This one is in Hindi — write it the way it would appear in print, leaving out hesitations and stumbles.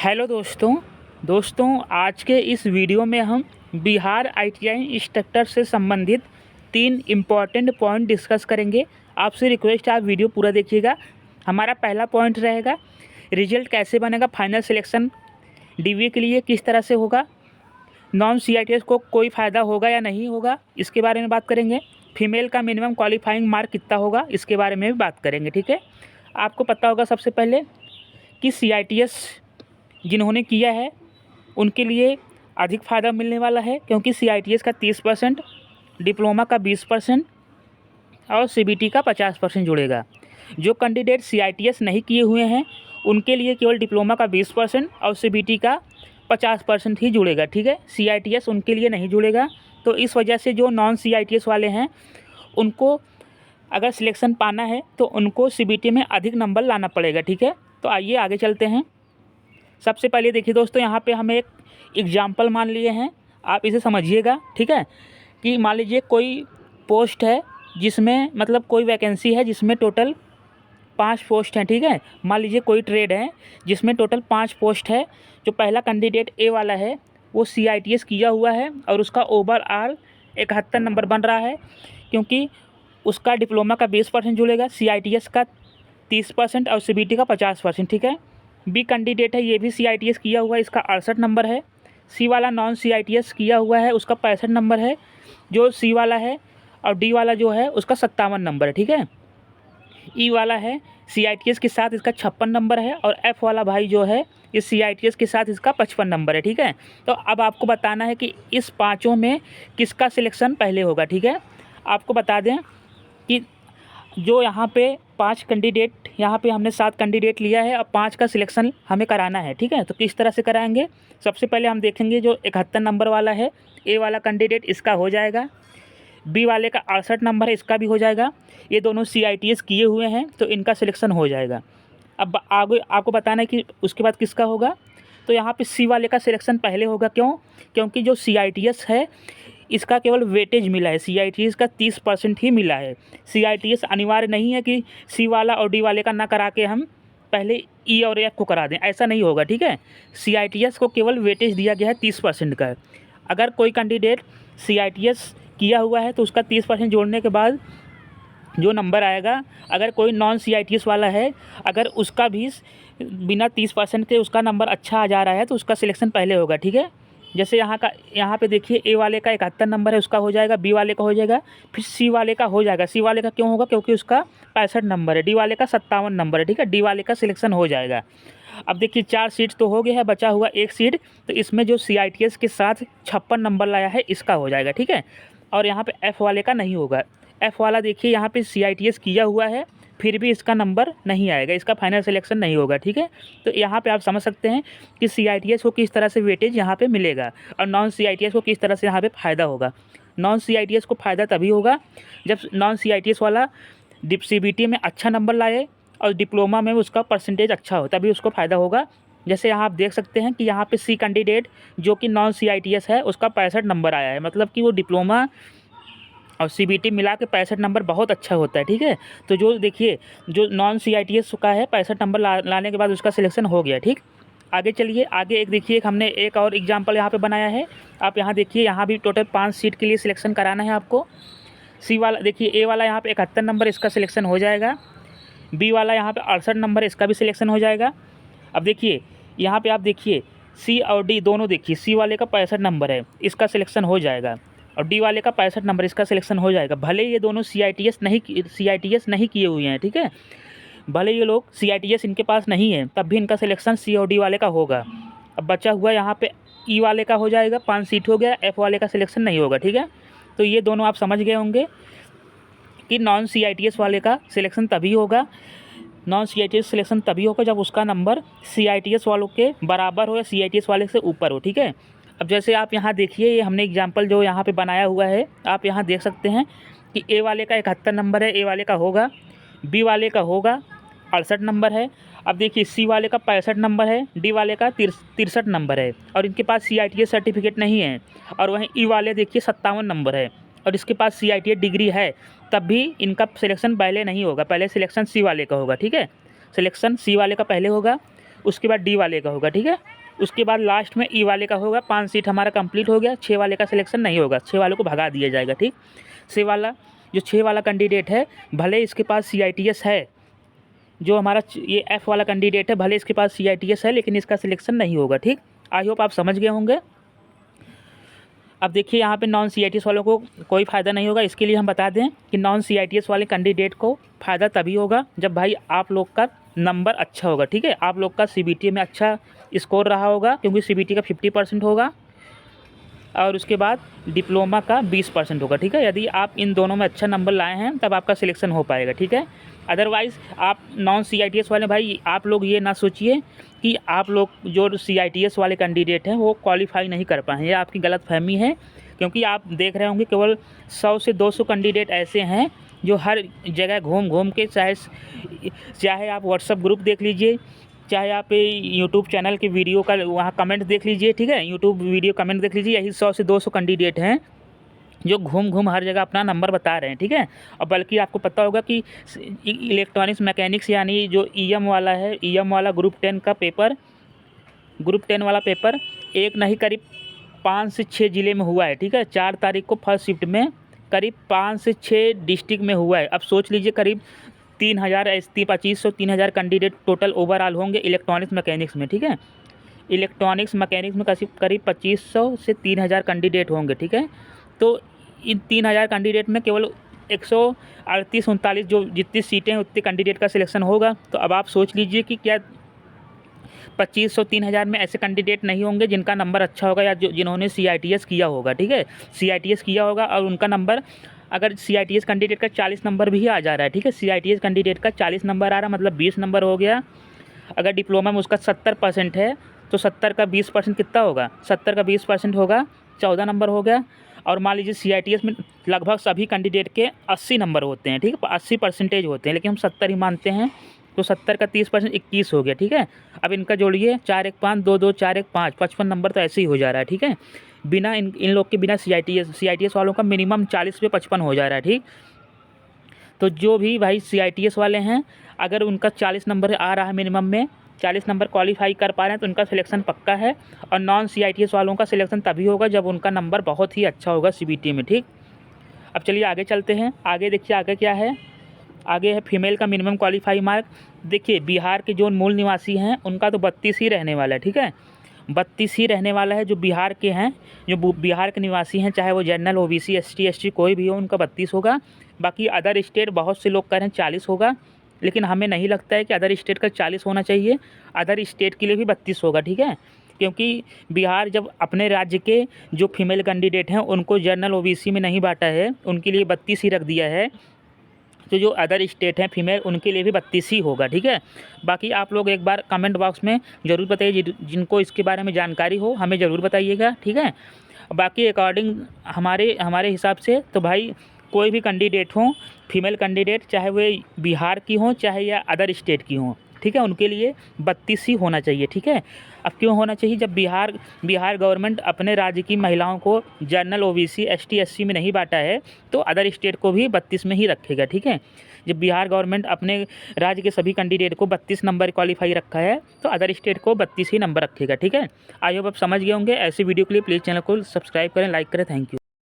हेलो दोस्तों आज के इस वीडियो में हम बिहार आईटीआई इंस्ट्रक्टर से संबंधित 3 इम्पॉर्टेंट पॉइंट डिस्कस करेंगे। आपसे रिक्वेस्ट है आप वीडियो पूरा देखिएगा। हमारा पहला पॉइंट रहेगा रिजल्ट कैसे बनेगा, फाइनल सिलेक्शन डीवीए के लिए किस तरह से होगा, नॉन सीआईटीएस को कोई फ़ायदा होगा या नहीं होगा, इसके बारे में बात करेंगे। फीमेल का मिनिमम क्वालिफाइंग मार्क कितना होगा, इसके बारे में भी बात करेंगे। ठीक है, आपको पता होगा सबसे पहले कि सीआईटीएस जिन्होंने किया है उनके लिए अधिक फ़ायदा मिलने वाला है, क्योंकि सीआईटीएस का 30%, डिप्लोमा का 20% और सीबीटी का 50% जुड़ेगा। जो कैंडिडेट सीआईटीएस नहीं किए हुए हैं उनके लिए केवल डिप्लोमा का 20% और सीबीटी का 50% ही जुड़ेगा। ठीक है, सीआईटीएस उनके लिए नहीं जुड़ेगा। तो इस वजह से जो नॉन सीआईटीएस वाले हैं उनको अगर सिलेक्शन पाना है तो उनको सीबीटी में अधिक नंबर लाना पड़ेगा। ठीक है, तो आइए आगे चलते हैं। सबसे पहले देखिए दोस्तों, यहाँ पे हम एक एग्जाम्पल मान लिए हैं, आप इसे समझिएगा। ठीक है, कि मान लीजिए कोई पोस्ट है जिसमें मतलब कोई वैकेंसी है जिसमें टोटल 5 पोस्ट हैं। ठीक है, मान लीजिए कोई ट्रेड है जिसमें टोटल 5 पोस्ट है। जो पहला कैंडिडेट ए वाला है वो सीआईटीएस किया हुआ है और उसका ओवरऑल 71 नंबर बन रहा है, क्योंकि उसका डिप्लोमा का 20% जुड़ेगा, सीआईटीएस का 30% और सीबीटी का 50%। ठीक है, बी कैंडिडेट है, ये भी सीआईटीएस किया हुआ है, इसका 68 नंबर है। सी वाला नॉन सीआईटीएस किया हुआ है, उसका 65 नंबर है जो सी वाला है, और डी वाला जो है उसका 57 नंबर है। ठीक है, ई वाला है सीआईटीएस के साथ इसका 56 नंबर है, और एफ वाला भाई जो है इस सीआईटीएस के साथ इसका 55 नंबर है। ठीक है, तो अब आपको बताना है कि इस पाँचों में किसका सिलेक्शन पहले होगा। ठीक है, आपको बता दें कि जो यहाँ पे 5 कैंडिडेट, यहाँ पे हमने 7 कैंडिडेट लिया है, अब 5 का सिलेक्शन हमें कराना है। ठीक है, तो किस तरह से कराएंगे, सबसे पहले हम देखेंगे जो 71 नंबर वाला है ए वाला कैंडिडेट, इसका हो जाएगा। बी वाले का 68 नंबर है, इसका भी हो जाएगा। ये दोनों सीआईटीएस किए हुए हैं तो इनका सिलेक्शन हो जाएगा। अब आगे आपको बताना है कि उसके बाद किसका होगा। तो यहाँ पे सी वाले का सिलेक्शन पहले होगा, क्योंकि जो सीआईटीएस है इसका केवल वेटेज मिला है, सीआईटीएस का 30% ही मिला है। सीआईटीएस अनिवार्य नहीं है कि सी वाला और डी वाले का ना करा के हम पहले ई और एफ को करा दें, ऐसा नहीं होगा। ठीक है, सीआईटीएस को केवल वेटेज दिया गया है 30% का। अगर कोई कैंडिडेट सीआईटीएस किया हुआ है तो उसका 30% जोड़ने के बाद जो नंबर आएगा, अगर कोई नॉन सीआईटीएस वाला है, अगर उसका भी बिना 30% के उसका नंबर अच्छा आ जा रहा है तो उसका सिलेक्शन पहले होगा। ठीक है, जैसे यहाँ पे देखिए ए वाले का 71 नंबर है, उसका हो जाएगा, बी वाले का हो जाएगा, फिर सी वाले का हो जाएगा। सी वाले का क्यों होगा, क्योंकि उसका 65 नंबर है, डी वाले का 57 नंबर है। ठीक है, डी वाले का सिलेक्शन हो जाएगा। अब देखिए 4 सीट तो हो गया है, बचा हुआ 1 सीट, तो इसमें जो सीआईटीएस के साथ 56 नंबर लाया है इसका हो जाएगा। ठीक है, और यहाँ पे एफ़ वाले का नहीं होगा। एफ़ वाला देखिए यहाँ पे सीआईटीएस किया हुआ है फिर भी इसका नंबर नहीं आएगा, इसका फाइनल सिलेक्शन नहीं होगा। ठीक है, तो यहाँ पे आप समझ सकते हैं कि सीआईटीएस को किस तरह से वेटेज यहाँ पे मिलेगा और नॉन सीआईटीएस को किस तरह से यहाँ पे फ़ायदा होगा। नॉन सीआईटीएस को फ़ायदा तभी होगा जब नॉन सीआईटीएस वाला सीबीटी में अच्छा नंबर लाए और डिप्लोमा में उसका परसेंटेज अच्छा हो, तभी उसको फ़ायदा होगा। जैसे यहाँ आप देख सकते हैं कि यहाँ पे सी कैंडिडेट जो कि नॉन सीआईटीएस है उसका 65 नंबर आया है, मतलब कि वो डिप्लोमा और सीबीटी मिला के 65 नंबर बहुत अच्छा होता है। ठीक है, तो जो देखिए जो नॉन सीआईटीएस का है 65 नंबर लाने के बाद उसका सिलेक्शन हो गया। ठीक, आगे चलिए, आगे एक देखिए हमने एक और एग्जांपल यहाँ पे बनाया है। आप यहाँ देखिए, यहाँ भी टोटल 5 सीट के लिए सिलेक्शन कराना है आपको। सी वाला देखिए, ए वाला यहाँ पे 71 नंबर, इसका सिलेक्शन हो जाएगा। बी वाला यहाँ पे 68 नंबर, इसका भी सिलेक्शन हो जाएगा। अब देखिए यहाँ पे आप देखिए सी और डी दोनों देखिए, सी वाले का 65 नंबर है, इसका सिलेक्शन हो जाएगा, और डी वाले का 65 नंबर, इसका सिलेक्शन हो जाएगा। भले ये दोनों सीआईटीएस नहीं किए हुए हैं। ठीक है, भले ये लोग सीआईटीएस इनके पास नहीं है, तब भी इनका सिलेक्शन सी और डी वाले का होगा। अब बचा हुआ यहाँ पे ई वाले का हो जाएगा, 5 सीट हो गया, एफ वाले का सिलेक्शन नहीं होगा। ठीक है, तो ये दोनों आप समझ गए होंगे कि नॉन सीआईटीएस वाले का सिलेक्शन तभी होगा, नॉन सीआईटीएस सिलेक्शन तभी होगा जब उसका नंबर सीआईटीएस वालों के बराबर हो या सीआईटीएस वाले से ऊपर हो। ठीक है, अब जैसे आप यहाँ देखिए, ये हमने एग्जांपल जो यहाँ पे बनाया हुआ है, आप यहाँ देख सकते हैं कि ए वाले का 71 नंबर है, ए वाले का होगा, बी वाले का होगा 68 नंबर है। अब देखिए सी वाले का 65 नंबर है, डी वाले का 63 नंबर है, और इनके पास सीआईटीएस सर्टिफिकेट नहीं है। और वहीं ई वाले देखिए 57 नंबर है और इसके पास सीआईटीएस डिग्री है, तब भी इनका सिलेक्शन पहले नहीं होगा, पहले सिलेक्शन सी वाले का होगा। ठीक है, सिलेक्शन सी वाले का पहले होगा। उसके बाद डी वाले का होगा, ठीक है। उसके बाद लास्ट में ई वाले का होगा। 5 सीट हमारा कंप्लीट हो गया, 6 वाले का सिलेक्शन नहीं होगा, 6 वाले को भगा दिया जाएगा, ठीक। 6 वाला कैंडिडेट है, भले इसके पास CITS है, जो हमारा ये F वाला कैंडिडेट है, भले इसके पास CITS है लेकिन इसका सिलेक्शन नहीं होगा, ठीक। आई होप आप समझ गए होंगे। अब देखिए यहाँ पे नॉन CITS वालों को कोई फ़ायदा नहीं होगा। इसके लिए हम बता दें कि नॉन CITS वाले कैंडिडेट को फ़ायदा तभी होगा जब भाई आप लोग का नंबर अच्छा होगा, ठीक है। आप लोग का CBT में अच्छा स्कोर रहा होगा, क्योंकि CBT का 50% होगा और उसके बाद डिप्लोमा का 20% होगा, ठीक है। यदि आप इन दोनों में अच्छा नंबर लाए हैं तब आपका सिलेक्शन हो पाएगा, ठीक है। अदरवाइज़ आप नॉन CITS वाले भाई, आप लोग ये ना सोचिए कि आप लोग जो CITS वाले कैंडिडेट हैं वो क्वालिफाई नहीं कर पाए हैं, ये आपकी गलतफहमी है। क्योंकि आप देख रहे होंगे केवल 100 से 200 कैंडिडेट ऐसे हैं जो हर जगह घूम घूम के, चाहे आप व्हाट्सअप ग्रुप देख लीजिए, चाहे आप यूट्यूब चैनल की वीडियो का वहाँ कमेंट देख लीजिए, ठीक है। यूट्यूब वीडियो कमेंट देख लीजिए, यही 100 से 200 कैंडिडेट हैं जो घूम घूम हर जगह अपना नंबर बता रहे हैं, ठीक है। और बल्कि आपको पता होगा कि इलेक्ट्रॉनिक्स मैकेनिक्स यानी जो EM वाला है, EM वाला ग्रुप 10 का पेपर, ग्रुप 10 वाला पेपर एक नहीं करीब 5 से 6 ज़िले में हुआ है, ठीक है। 4 तारीख को फर्स्ट शिफ्ट में करीब 5 से 6 डिस्ट्रिक्ट में हुआ है। अब सोच लीजिए करीब 2500-3000 कैंडिडेट टोटल ओवरऑल होंगे इलेक्ट्रॉनिक्स मैकेनिक्स में, ठीक है। इलेक्ट्रॉनिक्स मैकेनिक्स में करीब 2500 से 3000 कैंडिडेट होंगे, ठीक है। तो इन 3000 कैंडिडेट में केवल 138-39 जो जितनी सीटें हैं उतने कैंडिडेट का सिलेक्शन होगा। तो अब आप सोच लीजिए कि क्या 2500-3000 में ऐसे कैंडिडेट नहीं होंगे जिनका नंबर अच्छा होगा या जिन्होंने CITS किया होगा, ठीक है। CITS किया होगा और उनका नंबर, अगर CITS कैंडिडेट का 40 नंबर भी आ जा रहा है, ठीक है। CITS कैंडिडेट का 40 नंबर आ रहा है मतलब 20 नंबर हो गया। अगर डिप्लोमा में उसका 70% है तो 70 का 20% कितना होगा? 70 का 20% होगा 14 नंबर हो गया। और मान लीजिए CITS में लगभग सभी कैंडिडेट के 80 नंबर होते हैं, ठीक है, 80% होते हैं, लेकिन हम 70 ही मानते हैं। तो 70 का 30% 21 हो गया, ठीक है। अब इनका जोड़िए 4 1 5 2 2 4 1 5 55 नंबर तो ऐसे ही हो जा रहा है, ठीक है। बिना इन लोग के बिना CITS वालों का मिनिमम 40 पे 55 हो जा रहा है, ठीक। तो जो भी भाई CITS वाले हैं, अगर उनका 40 नंबर आ रहा है मिनिमम में, 40 नंबर क्वालिफाई कर पा रहे हैं तो उनका सिलेक्शन पक्का है। और नॉन CITS वालों का सिलेक्शन तभी होगा जब उनका नंबर बहुत ही अच्छा होगा CBT में, ठीक। अब चलिए आगे चलते हैं। आगे देखिए आगे क्या है। आगे है फीमेल का मिनिमम क्वालिफाई मार्क। देखिए बिहार के जो मूल निवासी हैं उनका तो 32 ही रहने वाला है, ठीक है। 32 ही रहने वाला है। जो बिहार के हैं, जो बिहार के निवासी हैं, चाहे वो जनरल OBC ST ST कोई भी हो, उनका 32 होगा। बाकी अदर स्टेट बहुत से लोग कह रहे हैं 40 होगा, लेकिन हमें नहीं लगता है कि अदर स्टेट का 40 होना चाहिए। अदर स्टेट के लिए भी 32 होगा, ठीक है। क्योंकि बिहार जब अपने राज्य के जो फीमेल कैंडिडेट हैं उनको जनरल OBC में नहीं बांटा है, उनके लिए 32 ही रख दिया है। तो जो अदर स्टेट हैं फीमेल उनके लिए भी 32 ही होगा, ठीक है। बाकी आप लोग एक बार कमेंट बॉक्स में ज़रूर बताइए, जिनको इसके बारे में जानकारी हो हमें ज़रूर बताइएगा, ठीक है। बाकी अकॉर्डिंग हमारे हिसाब से तो भाई कोई भी कैंडिडेट हो, फीमेल कैंडिडेट, चाहे वे बिहार की हों चाहे या अदर स्टेट की हों, ठीक है, उनके लिए 32 ही होना चाहिए, ठीक है। अब क्यों होना चाहिए? जब बिहार गवर्नमेंट अपने राज्य की महिलाओं को जनरल OBC ST SC में नहीं बांटा है तो अदर स्टेट को भी 32 में ही रखेगा, ठीक है। जब बिहार गवर्नमेंट अपने राज्य के सभी कैंडिडेट को 32 नंबर क्वालिफाई रखा है तो अदर स्टेट को 32 ही नंबर रखेगा, ठीक है। आई होप आप समझ गए होंगे। ऐसी वीडियो के लिए प्लीज़ चैनल को सब्सक्राइब करें, लाइक करें। Thank you.